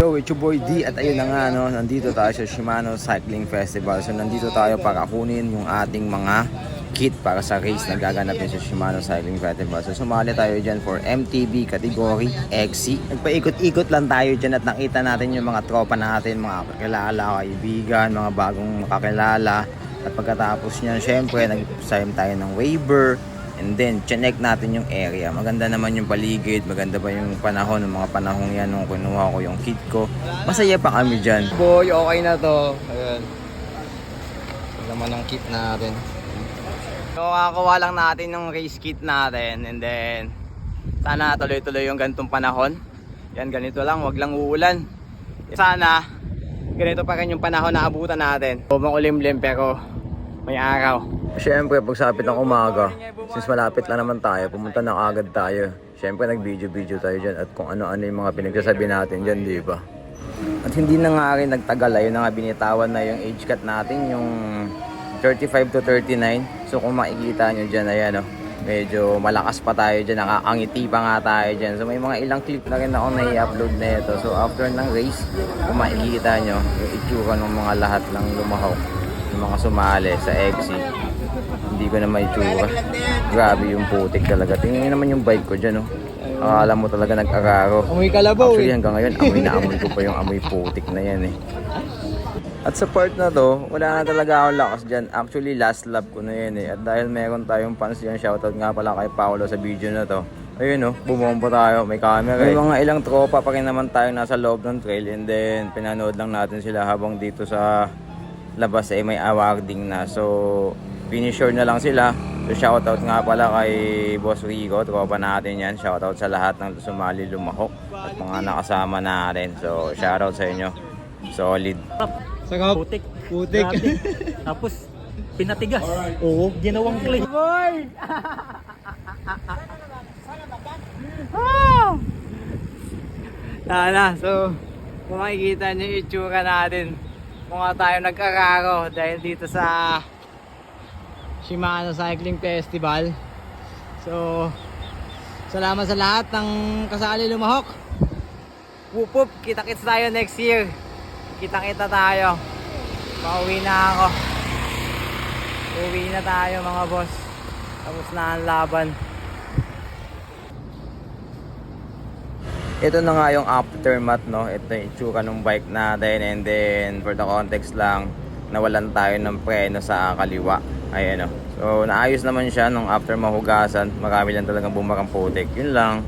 Yo, it's your boy D at ayun na nga no, nandito tayo sa Shimano Cycling Festival. So nandito tayo para kunin yung ating mga kit para sa race na gaganapin sa Shimano Cycling Festival. So sumali tayo dyan for MTB category XC. Nagpaikot-ikot lang tayo dyan at nakita natin yung mga tropa natin, mga kakilala, kaibigan, mga bagong makakilala. At pagkatapos niyan, syempre nag-sign tayo ng waiver. And then, check natin yung area. Maganda naman yung paligid. Maganda ba yung panahon, ng mga panahong yan nung kinuha ko yung kit ko. Masaya pa kami dyan. Boy, okay na to. Ayan. Ito naman ang kit natin. So, kakakuha lang natin yung race kit natin. And then, sana tuloy-tuloy yung ganitong panahon. Yan, ganito lang. Wag lang uulan. Sana, ganito pa rin yung panahon na abutan natin. Makulimlim pero may araw. Siyempre, pagsapit ng umaga, since malapit lang naman tayo, pumunta na agad tayo. Siyempre, nag-video-video tayo dyan at kung ano-ano yung mga pinagsasabi natin dyan, di ba? At hindi na nga rin nagtagal, ayun na nga binitawan na yung age cut natin, yung 35 to 39. So kung makikita nyo dyan, ayan o, medyo malakas pa tayo dyan, nakakangiti pa nga tayo dyan. So may mga ilang clip na rin ako na i-upload na ito. So after ng race, kung makikita nyo, yung itsura ng mga lahat ng lumahok, yung mga sumali sa XC. Hindi ko na may tsura. Grabe yung putik talaga. Tingnan naman yung bike ko dyan, oh. Akala mo talaga nag-araro. Amoy kalabaw. Actually hanggang ngayon, amoy na amoy ko pa yung amoy putik na yan eh. At sa part na to, wala na talaga akong lakas dyan. Actually last lap ko na yan eh. At dahil meron tayong fans dyan, shoutout nga pala kay Paolo sa video na to. Ayun oh, bumombo tayo, may camera eh. May mga ilang tropa pa rin naman tayo nasa loob ng trail. And then pinanood lang natin sila habang dito sa labas eh may awarding na. So finisher na lang sila. So shoutout nga pala kay Boss Rico, tropa natin yan. Shoutout sa lahat ng sumali lumahok at mga nakasama natin. So shoutout sa inyo. Solid. Sarap. Putik. Putik. Grabe. Tapos pinatigas. Oo, ginawang clay. Boy! Na, so kung makikita nyo yung itsura natin, mukha tayo nag-araro dahil dito sa Shimano Cycling Festival. So, salamat sa lahat ng kasali lumahok. Wupup, kita-kits tayo next year. Kita-kita tayo. Pauwi na ako. Uwi na tayo mga boss. Tapos na ang laban. Ito na nga yung aftermath, no? Ito yung itsura ng bike natin. And then, for the context lang, nawalan tayo ng preno sa kaliwa. Ayan o. So, naayos naman siya nung after mahugasan. Marami lang talagang bumarang putik. Yun lang.